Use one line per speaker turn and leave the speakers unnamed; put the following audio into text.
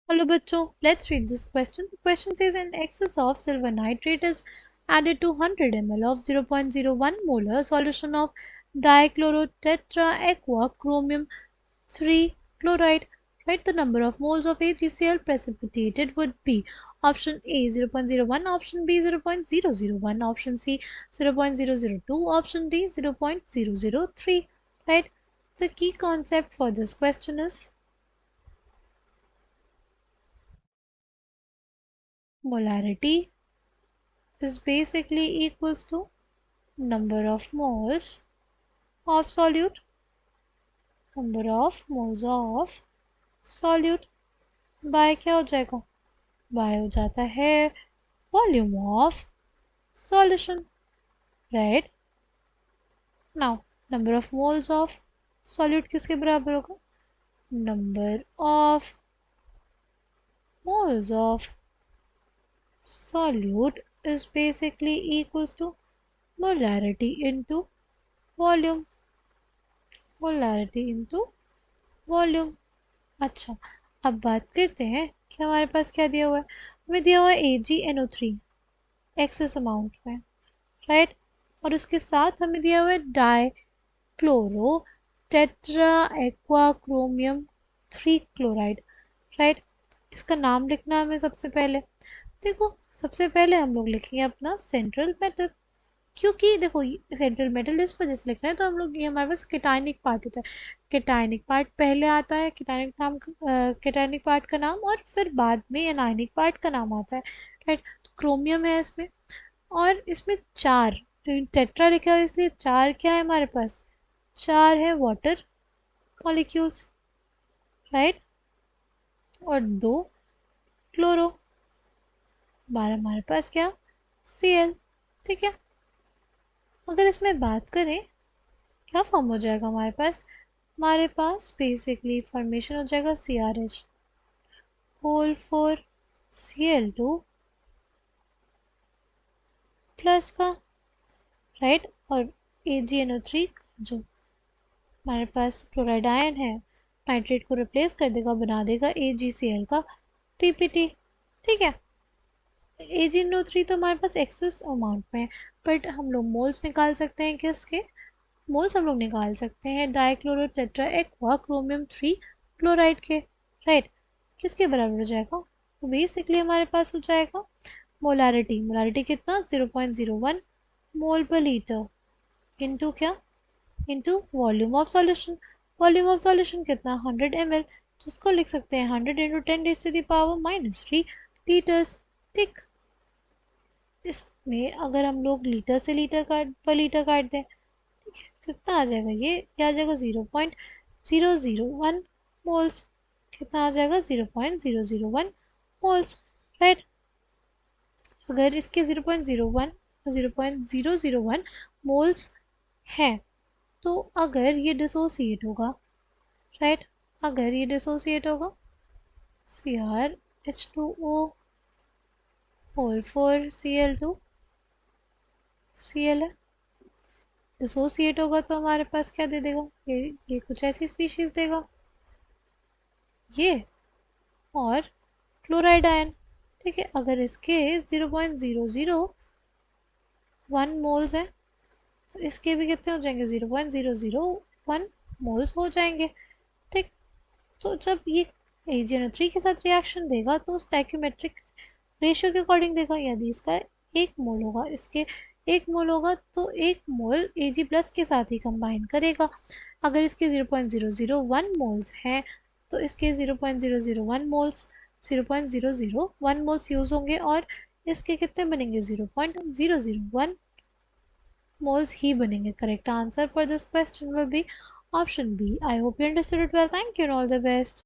Hello, bachcho. Let's read this question. The question says an excess of silver nitrate is added to 100 ml of 0.01 molar solution of dichlorotetra chromium 3 chloride. Write the number of moles of AgCl precipitated would be option A 0.01, option B 0.001, option C 0.002, option D 0.003. Right? The key concept for this question is molarity is basically equals to number of moles of solute, number of moles of solute by क्या हो जाएगा, by हो जाता है volume of solution, right. Now number of moles of solute किसके बराबर होगा, number of moles of solute is basically equals to molarity into volume, molarity into volume. अच्छा, अब बात करते हैं कि हमारे पास क्या दिया हुआ है. हमें दिया हुआ है AgNO3 एक्सेस अमाउंट में, राइट. और उसके साथ हमें दिया हुआ है die chloro tetra aqua chromium 3 chloride, right. इसका नाम लिखना हमें सबसे पहले. देखो, सबसे पहले हम लोग लिखेंगे अपना सेंट्रल मेटल, क्योंकि देखो सेंट्रल मेटल इस वजह से लिखना है, तो हम लोग ये हमारे पास केटाइनिक पार्ट होता है. केटाइनिक पार्ट पहले आता है, केटाइनिक पार्ट का नाम, और फिर बाद में एनाइनिक पार्ट का नाम आता है, राइट. तो क्रोमियम है इसमें, और इसमें चार, टेट्रा लिखा है इसलिए चार क्या है हमारे पास, चार है वाटर मॉलिक्यूल्स, राइट. और दो क्लोरो, बार हमारे पास क्या, Cl, ठीक है. अगर इसमें बात करें क्या फॉर्म हो जाएगा हमारे पास बेसिकली फॉर्मेशन हो जाएगा CrH whole four Cl2 plus का, राइट. और AgNO3 जो हमारे पास क्लोराइड आयन है नाइट्रेट को रिप्लेस कर देगा, बना देगा AgCl का TPT, ठीक है. AgNO3 तो हमारे पास एक्सेस अमाउंट में है, बट हम लोग मोल्स निकाल सकते हैं किसके, मोल्स हम लोग निकाल सकते हैं dichloro tetra aqua chromium 3 chloride के, राइट. किसके बराबर हो जाएगा, तो बेसिकली हमारे पास हो जाएगा मोलारिटी, मोलारिटी कितना 0.01 मोल पर लीटर इनटू क्या, into volume of solution. Volume of solution कितना 100 ml, जिसको लिख सकते हैं 100 इंटू 10⁻³ लीटर्स, ठीक. इसमें अगर हम लोग लीटर से लीटर काट पर लीटर काट दें, ठीक है, कितना आ जाएगा, ये क्या आ जाएगा 0.001 मोल्स, कितना आ जाएगा 0.001 मोल्स, राइट. अगर इसके 0.01 मोल्स हैं, तो अगर ये डिसोसिएट होगा, राइट, अगर ये डिसोसिएट होगा CrH2O whole four Cl2 Cl है, डिसोसिएट होगा तो हमारे पास क्या दे देगा, ये कुछ ऐसी स्पीशीज देगा, ये और क्लोराइड आयन, ठीक है. अगर इसके 0.001 मोल्स हैं, तो इसके भी कितने हो जाएंगे 0.001 मोल्स हो जाएंगे, ठीक. तो जब ये AgNO3 के साथ रिएक्शन देगा तो स्टैक्योमेट्रिक रेशियो के अकॉर्डिंग देगा. यदि इसका एक मोल होगा, इसके एक मोल होगा, तो एक मोल Ag प्लस के साथ ही कंबाइन करेगा. अगर इसके 0.001 मोल्स हैं, तो इसके 0.001 मोल्स यूज़ होंगे, और इसके कितने बनेंगे 0.001 moles ही बनेंगे. Correct answer for this question will be option B. I hope you understood it well. Thank you and all the best.